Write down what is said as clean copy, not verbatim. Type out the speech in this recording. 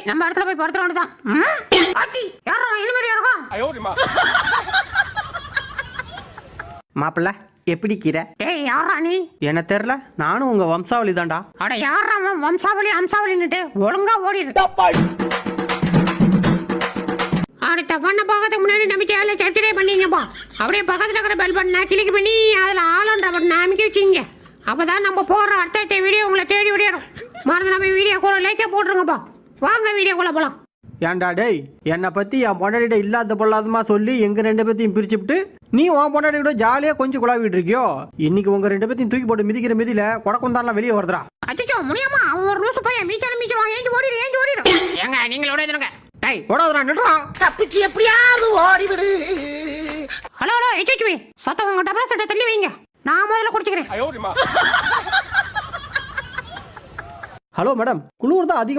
நம்ம இடத்துல போய் படுத்துற வேண்டியதான். ஆத்தி யாரா இனிமேல் இருக்கும் மாப்பிள்ள எப்படி கீரை? ஏய் யாரா நீ? என்ன தெரியல, நானும் உங்க வம்சாவளி தான்டா. அட யாரா வம்சாவளி அம்சாவளின்னுட்டு ஒழுங்கா ஓடிடு. அடுத்த பண்ண பார்க்கறதுக்கு முன்னாடி நம்ம சேனலை சப்ஸ்கிரைப் பண்ணிங்கப்பா. அப்படியே பக்கத்தில் இருக்கிற பெல் பட்டனை கிளிக் பண்ணி அதில் ஆளுன்ற பட்டனை அமைக்க வச்சுங்க. அப்பதான் நம்ம போடுற அடுத்த வீடியோ உங்களை தேடி விடையிடும். மறந்து நம்ம வீடியோ கூட லைக்கே போட்டுருங்கப்பா. வாங்க வீடியோக்குள்ள போலாம். ஏன்டா டேய், என்னை பத்தி என் பொண்டாடிட்ட இல்லாத பொல்லாதமா சொல்லி எங்க ரெண்டு பேத்தையும் பிரிச்சுட்டு நீ உன் பொண்டாடி கூட ஜாலியா கொஞ்சம் குழாவிட்டு இருக்கியோ. இன்னைக்கு உங்க ரெண்டு பேத்தையும் தூக்கி போட்டு மிதிக்கிற மிதியில கொடக்குந்தாலாம் வெளியே வருதுடா. அச்சோ முடியாமா, அவன் ஒரு லூசு பையன் மீச்சல் ஏஞ்சி ஓடிடு. ஏங்க நீங்களோட இதுங்க. டேய் ஓடாதடா, நில்றா. தப்பிச்சு எப்படியாவது ஓடிவிடு. ஹலோ எச்சி சத்தம் உங்க டபரா சட்டை தள்ளி வைங்க, நான் முதல்ல குடிச்சுக்கிறேன். ஹலோ மேடம், குளிர் தான் அதிகமா